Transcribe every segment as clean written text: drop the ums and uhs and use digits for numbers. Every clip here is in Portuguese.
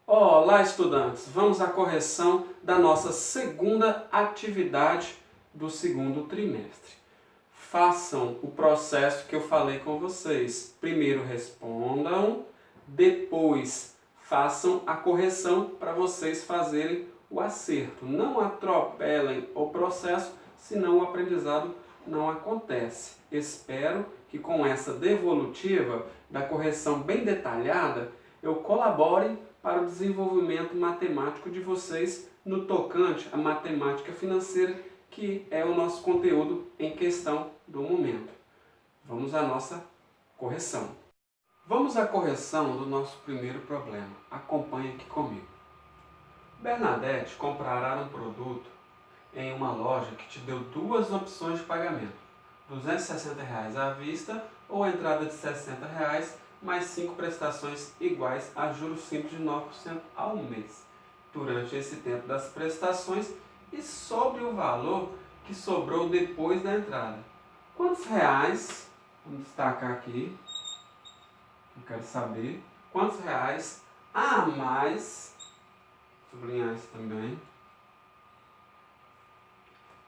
Olá, estudantes! Vamos à correção da nossa segunda atividade do segundo trimestre. Façam o processo que eu falei com vocês. Primeiro respondam, depois façam a correção para vocês fazerem o acerto. Não atropelem o processo, senão o aprendizado não acontece. Espero que com essa devolutiva da correção bem detalhada, eu colabore para o desenvolvimento matemático de vocês no tocante à matemática financeira, que é o nosso conteúdo em questão do momento. Vamos à nossa correção. Vamos à correção do nosso primeiro problema. Acompanhe aqui comigo. Bernadette comprará um produto em uma loja que te deu duas opções de pagamento. R$ 260 à vista ou a entrada de R$ 60 mais 5 prestações iguais a juros simples de 9% ao mês, durante esse tempo das prestações e sobre o valor que sobrou depois da entrada. Quantos reais, vamos destacar aqui, eu quero saber, quantos reais a mais, sublinhar isso também,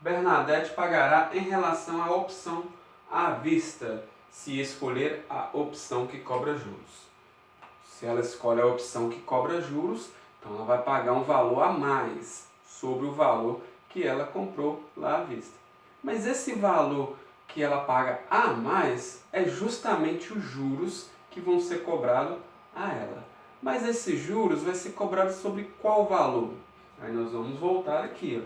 Bernadette pagará em relação à opção à vista, se escolher a opção que cobra juros. Se ela escolhe a opção que cobra juros, então ela vai pagar um valor a mais sobre o valor que ela comprou lá à vista. Mas esse valor que ela paga a mais é justamente os juros que vão ser cobrados a ela. Mas esses juros vai ser cobrado sobre qual valor? Aí nós vamos voltar aqui.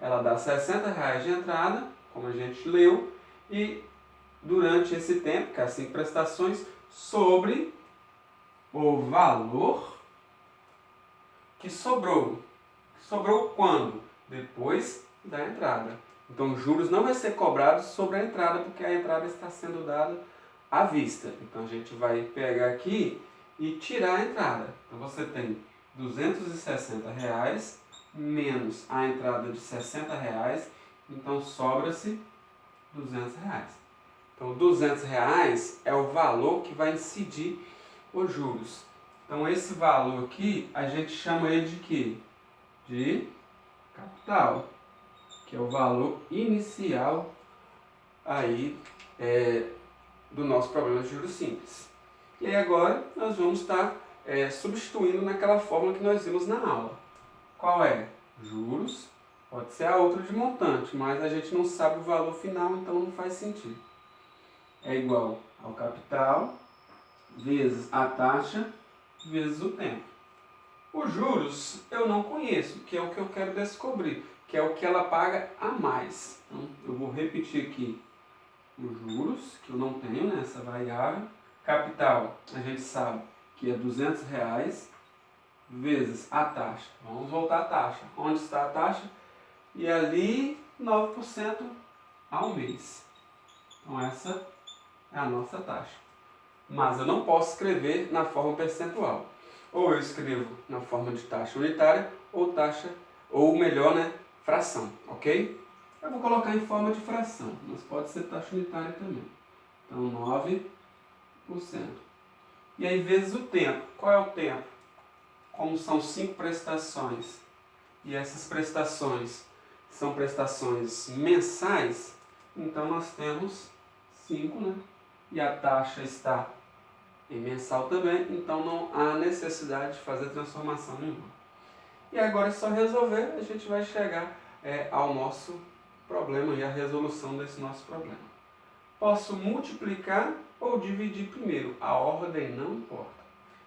Ela dá R$ 60 de entrada, como a gente leu, e durante esse tempo, que é as 5 prestações, sobre o valor que sobrou. Sobrou quando? Depois da entrada. Então, os juros não vai ser cobrados sobre a entrada, porque a entrada está sendo dada à vista. Então, a gente vai pegar aqui e tirar a entrada. Então, você tem R$ 260 menos a entrada de R$ 60, então sobra-se R$ 200. Então, R$ 200 é o valor que vai incidir os juros. Então, esse valor aqui, a gente chama ele de quê? De capital, que é o valor inicial aí, do nosso problema de juros simples. E aí agora nós vamos estar substituindo naquela fórmula que nós vimos na aula. Qual é? Juros, pode ser a outra de montante, mas a gente não sabe o valor final, então não faz sentido. É igual ao capital vezes a taxa vezes o tempo. Os juros eu não conheço, que é o que eu quero descobrir, que é o que ela paga a mais. Então, eu vou repetir aqui os juros, que eu não tenho nessa variável. Capital, a gente sabe que é R$ 200 vezes a taxa. Vamos voltar à taxa. Onde está a taxa? E ali 9% ao mês. Então essa é a nossa taxa. Mas eu não posso escrever na forma percentual. Ou eu escrevo na forma de taxa unitária ou melhor, fração, ok? Eu vou colocar em forma de fração, mas pode ser taxa unitária também. Então 9%. E aí vezes o tempo. Qual é o tempo? Como são 5 prestações e essas prestações são prestações mensais, então nós temos 5, e a taxa está em mensal também, então não há necessidade de fazer transformação nenhuma. E agora é só resolver, a gente vai chegar ao nosso problema e à resolução desse nosso problema. Posso multiplicar ou dividir primeiro, a ordem não importa.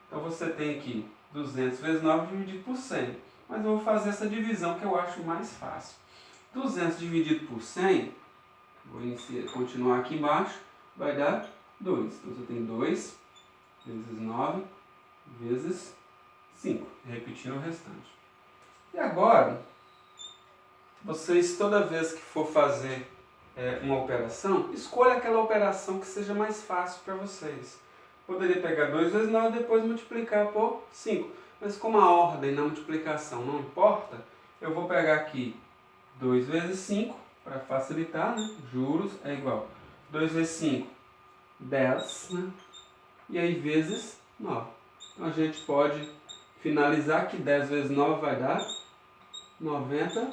Então você tem aqui 200 vezes 9 dividido por 100. Mas eu vou fazer essa divisão que eu acho mais fácil. 200 dividido por 100, vou continuar aqui embaixo, vai dar 2. Então você tem 2 vezes 9 vezes 5. Repetindo o restante. E agora, vocês toda vez que for fazer uma operação, escolha aquela operação que seja mais fácil para vocês. Poderia pegar 2 vezes 9 e depois multiplicar por 5. Mas como a ordem na multiplicação não importa, eu vou pegar aqui 2 vezes 5, para facilitar, juros é igual. 2 vezes 5, 10, e aí vezes 9. Então a gente pode finalizar que 10 vezes 9 vai dar R$ 90.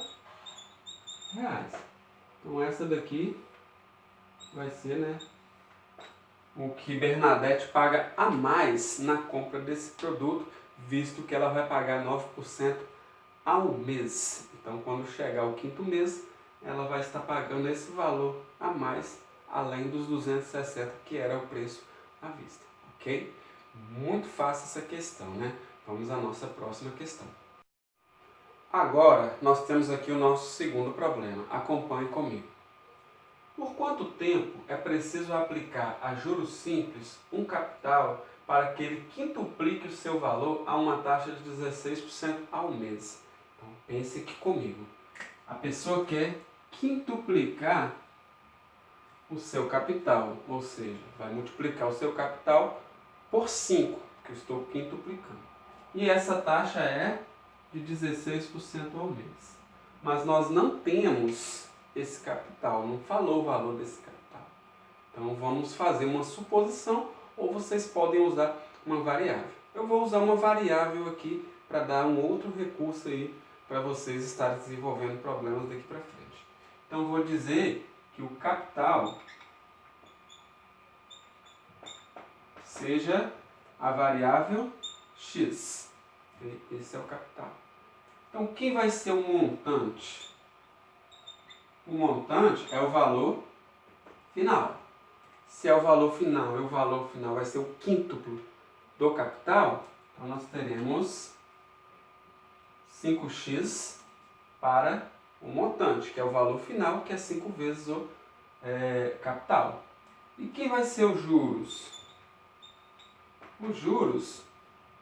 Então essa daqui vai ser, né, o que Bernadette paga a mais na compra desse produto, visto que ela vai pagar 9% ao mês. Então quando chegar o quinto mês, ela vai estar pagando esse valor a mais, além dos 260 que era o preço à vista, ok? Muito fácil essa questão, né? Vamos à nossa próxima questão. Agora, nós temos aqui o nosso segundo problema. Acompanhe comigo. Por quanto tempo é preciso aplicar a juros simples um capital para que ele quintuplique o seu valor a uma taxa de 16% ao mês? Então, pense aqui comigo. A pessoa quer quintuplicar o seu capital, ou seja, vai multiplicar o seu capital por 5, que eu estou quintuplicando. E essa taxa é de 16% ao mês. Mas nós não temos esse capital, não falou o valor desse capital. Então vamos fazer uma suposição ou vocês podem usar uma variável. Eu vou usar uma variável aqui para dar um outro recurso aí para vocês estarem desenvolvendo problemas daqui para frente. Então vou dizer que o capital seja a variável x. Esse é o capital. Então, quem vai ser o montante? O montante é o valor final. Se é o valor final e o valor final vai ser o quíntuplo do capital, então nós teremos 5x para o montante, que é o valor final, que é 5 vezes o capital. E quem vai ser os juros? Os juros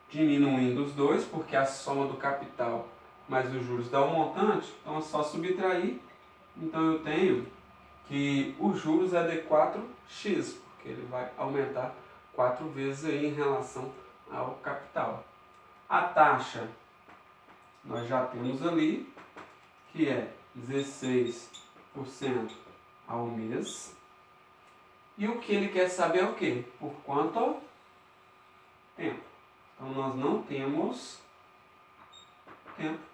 diminuindo os dois, porque a soma do capital mais os juros dá um montante, então é só subtrair. Então eu tenho que os juros é de 4x, porque ele vai aumentar 4 vezes aí em relação ao capital. A taxa nós já temos ali, que é 16% ao mês. E o que ele quer saber é o quê? Por quanto tempo? Então nós não temos tempo.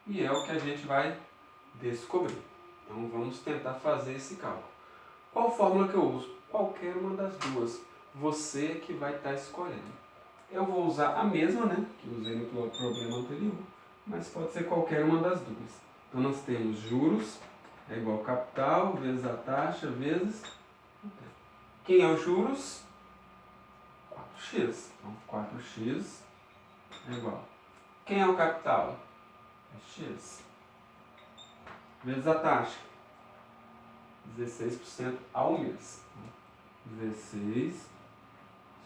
E é o que a gente vai descobrir. Então vamos tentar fazer esse cálculo. Qual fórmula que eu uso? Qualquer uma das duas. Você que vai estar escolhendo. Eu vou usar a mesma, né? Que usei no problema anterior. Mas pode ser qualquer uma das duas. Então nós temos juros é igual capital vezes a taxa vezes o tempo. Quem é os juros? 4x. Então 4x é igual. Quem é o capital? É x. Vezes a taxa. 16% ao mês. 16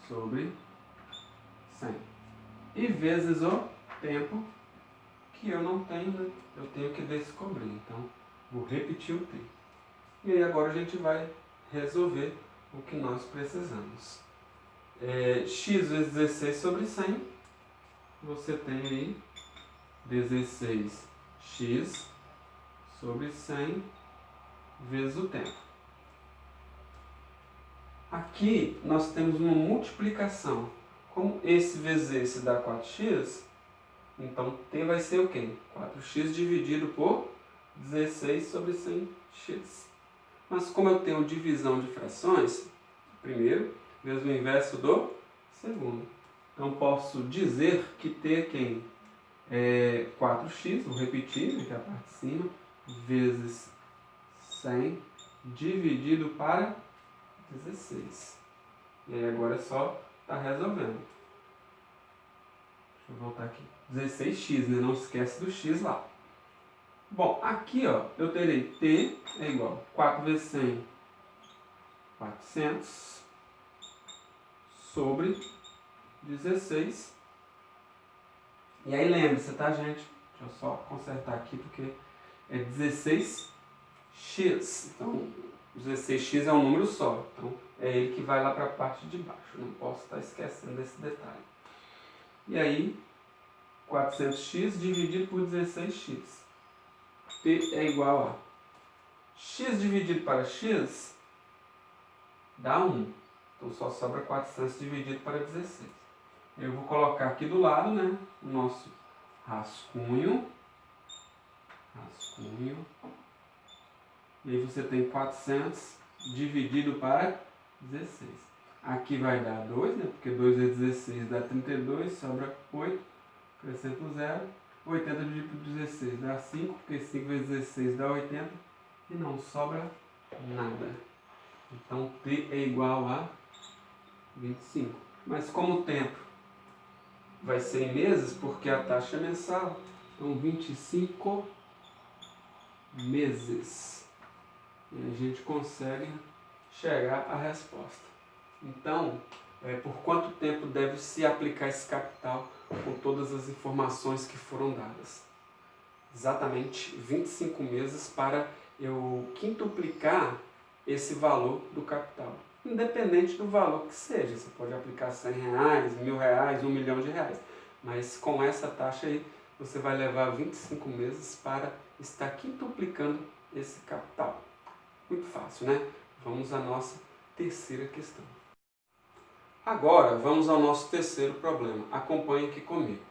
sobre 100. E vezes o tempo, que eu não tenho, né? Eu tenho que descobrir. Então, vou repetir o tempo. E aí agora a gente vai resolver o que nós precisamos. X vezes 16 sobre 100. Você tem aí 16x sobre 100 vezes o tempo. Aqui nós temos uma multiplicação. Como esse vezes esse dá 4x, então t vai ser o quê? 4x dividido por 16 sobre 100x. Mas como eu tenho divisão de frações, primeiro vezes o inverso do segundo. Então posso dizer que t é quem? 4x, vou repetir aqui a parte de cima, vezes 100 dividido para 16. E aí agora é só estar resolvendo. Deixa eu voltar aqui. 16x, né? Não esquece do x lá. Bom, aqui ó, eu terei t é igual a 4 vezes 100, 400, sobre 16. E aí lembre-se, tá gente? Deixa eu só consertar aqui porque é 16x. Então, 16x é um número só. Então, é ele que vai lá para a parte de baixo. Não posso estar esquecendo desse detalhe. E aí, 400x dividido por 16x. P é igual a x dividido para x dá 1. Então, só sobra 400 dividido para 16. Eu vou colocar aqui do lado, né, o nosso rascunho. E aí você tem 400 dividido para 16. Aqui vai dar 2, né, porque 2 vezes 16 dá 32, sobra 8, acrescento 0. 80 dividido por 16 dá 5, porque 5 vezes 16 dá 80. E não sobra nada. Então T é igual a 25. Mas como o tempo vai ser em meses, porque a taxa é mensal, então 25 meses. E a gente consegue chegar à resposta. Então, por quanto tempo deve se aplicar esse capital com todas as informações que foram dadas? Exatamente 25 meses para eu quintuplicar esse valor do capital. Independente do valor que seja, você pode aplicar R$100, R$1.000, R$1 milhão. Mas com essa taxa aí, você vai levar 25 meses para estar quintuplicando esse capital. Muito fácil, né? Vamos à nossa terceira questão. Agora, vamos ao nosso terceiro problema. Acompanhe aqui comigo.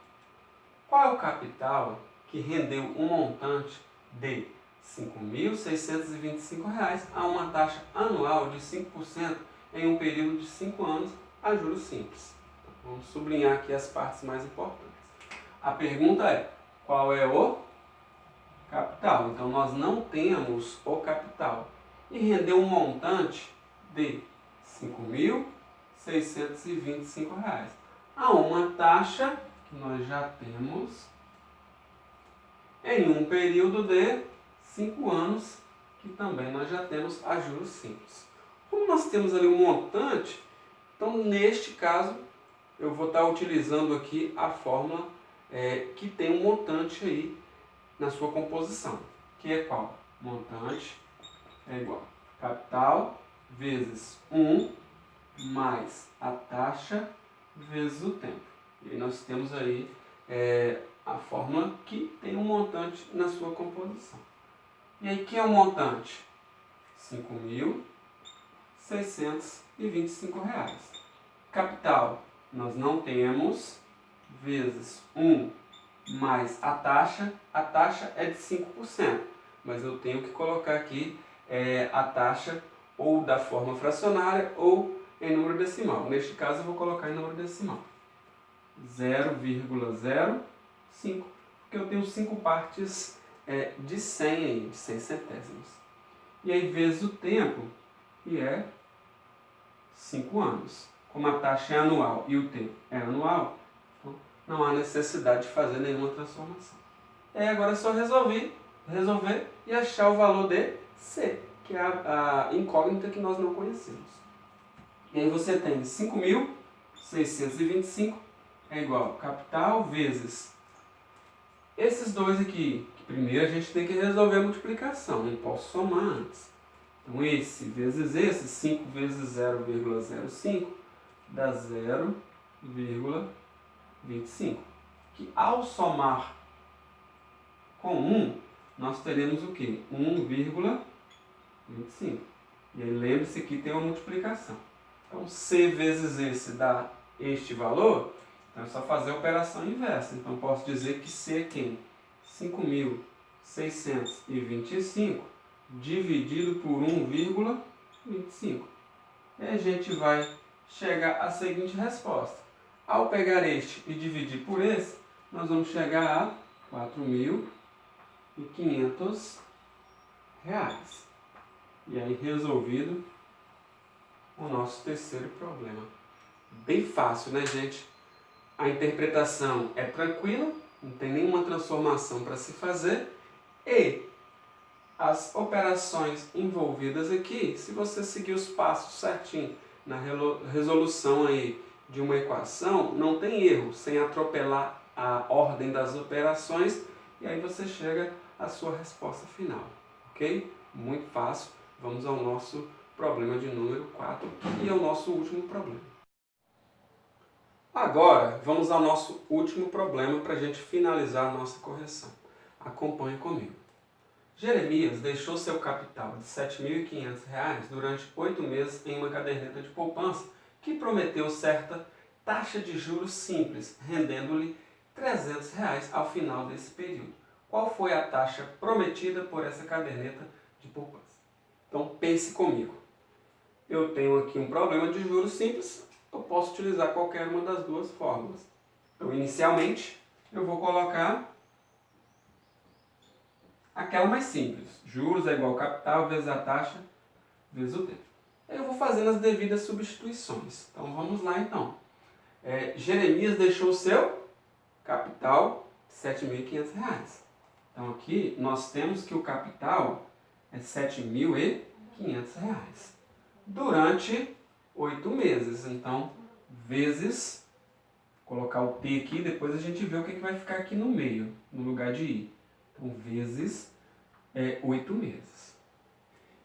Qual é o capital que rendeu um montante de R$ 5.625 a uma taxa anual de 5% em um período de 5 anos a juros simples? Vamos sublinhar aqui as partes mais importantes. A pergunta é, qual é o capital? Então, nós não temos o capital. E rendeu um montante de R$ 5.625 a uma taxa que nós já temos em um período de 5 anos, que também nós já temos a juros simples. Como nós temos ali um montante, então neste caso eu vou estar utilizando aqui a fórmula que tem um montante aí na sua composição, que é qual? Montante é igual a capital vezes 1 mais a taxa vezes o tempo. E nós temos aí a fórmula que tem um montante na sua composição. E aí, que é o montante? R$ 5.625. Capital, nós não temos, vezes 1 mais a taxa é de 5%, mas eu tenho que colocar aqui a taxa ou da forma fracionária ou em número decimal. Neste caso eu vou colocar em número decimal. 0,05, porque eu tenho 5 partes de 100 aí, de 100 centésimos. E aí vezes o tempo, que é 5 anos. Como a taxa é anual e o tempo é anual, então não há necessidade de fazer nenhuma transformação. E aí agora é só resolver e achar o valor de C, que é a incógnita que nós não conhecemos. E aí você tem 5.625 é igual a capital vezes esses dois aqui, que primeiro a gente tem que resolver a multiplicação, não posso somar antes. Então esse vezes esse, 5 vezes 0,05 dá 0,25. Que ao somar com 1, nós teremos o quê? 1,25. E aí lembre-se que tem uma multiplicação. Então C vezes esse dá este valor, então é só fazer a operação inversa. Então posso dizer que C é quem? 5.625 dividido por 1,25. E a gente vai chegar à seguinte resposta. Ao pegar este e dividir por esse, nós vamos chegar a R$ 4.500. E aí resolvido o nosso terceiro problema. Bem fácil, né, gente? A interpretação é tranquila, não tem nenhuma transformação para se fazer. E as operações envolvidas aqui, se você seguir os passos certinho na resolução aí de uma equação, não tem erro, sem atropelar a ordem das operações, e aí você chega à sua resposta final, ok? Muito fácil. Vamos ao nosso problema de número 4 e ao nosso último problema. Agora, vamos ao nosso último problema para a gente finalizar a nossa correção. Acompanhe comigo. Jeremias deixou seu capital de R$ 7.500 durante 8 meses em uma caderneta de poupança que prometeu certa taxa de juros simples, rendendo-lhe R$300 ao final desse período. Qual foi a taxa prometida por essa caderneta de poupança? Então pense comigo. Eu tenho aqui um problema de juros simples, eu posso utilizar qualquer uma das duas fórmulas. Então inicialmente eu vou colocar aquela mais simples. Juros é igual capital vezes a taxa vezes o tempo. Aí eu vou fazendo as devidas substituições. Então vamos lá então. Jeremias deixou o seu capital de R$7.500. Então aqui nós temos que o capital é R$7.500 durante 8 meses. Então, vezes, vou colocar o P aqui, depois a gente vê o que vai ficar aqui no meio, no lugar de I. Então, vezes 8 meses.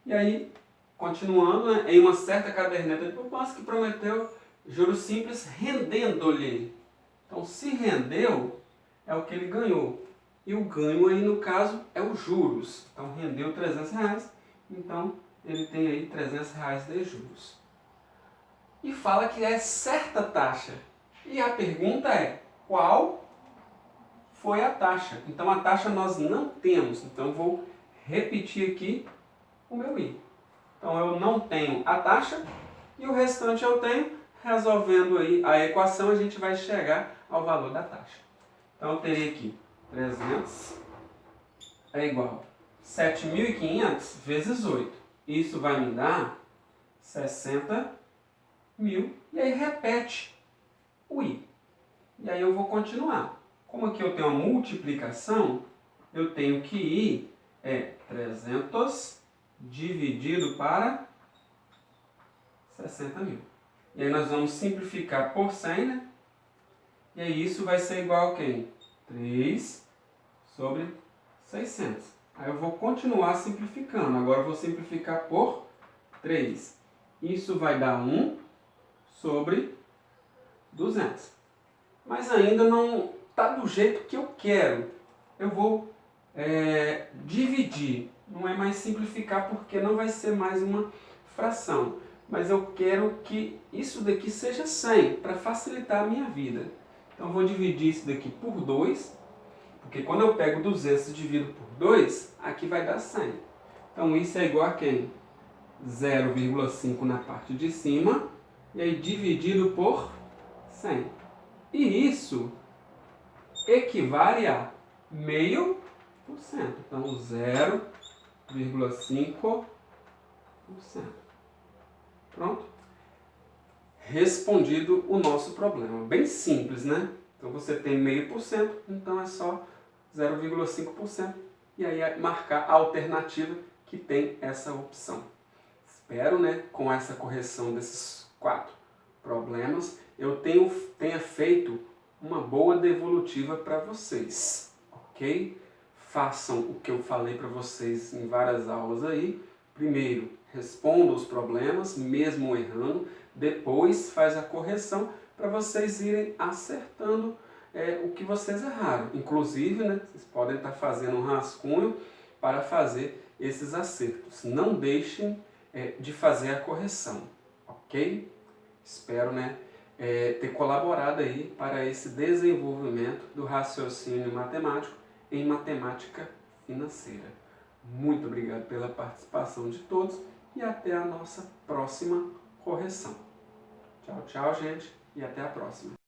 E aí, continuando, né, em uma certa caderneta de poupança que prometeu juros simples rendendo-lhe. Então, se rendeu, é o que ele ganhou. E o ganho aí, no caso, é os juros. Então, rendeu R$300, então ele tem aí R$300 de juros. E fala que é certa taxa. E a pergunta é, qual foi a taxa? Então, a taxa nós não temos. Então, eu vou repetir aqui o meu I. Então, eu não tenho a taxa e o restante eu tenho. Resolvendo aí a equação, a gente vai chegar ao valor da taxa. Então, eu teria aqui 300 é igual a 7.500 vezes 8. Isso vai me dar 60.000. E aí repete o I. E aí eu vou continuar. Como aqui eu tenho uma multiplicação, eu tenho que I é 300 dividido para 60.000. E aí nós vamos simplificar por 100, né? E aí isso vai ser igual a quem? 3 sobre 600. Aí eu vou continuar simplificando. Agora eu vou simplificar por 3. Isso vai dar 1 sobre 200. Mas ainda não está do jeito que eu quero. Eu vou dividir. Não é mais simplificar porque não vai ser mais uma fração. Mas eu quero que isso daqui seja 100 para facilitar a minha vida. Então eu vou dividir isso daqui por 2. Porque quando eu pego 200 e divido por 2, aqui vai dar 100. Então isso é igual a quem? 0,5 na parte de cima, e aí dividido por 100. E isso equivale a 0,5%. Então 0,5%. Pronto? Respondido o nosso problema. Bem simples, né? Então você tem 0,5%, então é só 0,5%. E aí marcar a alternativa que tem essa opção. Espero, né, com essa correção desses 4 problemas, eu tenha feito uma boa devolutiva para vocês, ok? Façam o que eu falei para vocês em várias aulas aí. Primeiro, responda os problemas, mesmo errando. Depois, faz a correção para vocês irem acertando o que vocês erraram. Inclusive, né, vocês podem estar fazendo um rascunho para fazer esses acertos. Não deixem de fazer a correção, ok? Espero, né, ter colaborado aí para esse desenvolvimento do raciocínio matemático em matemática financeira. Muito obrigado pela participação de todos e até a nossa próxima correção. Tchau, tchau, gente, e até a próxima.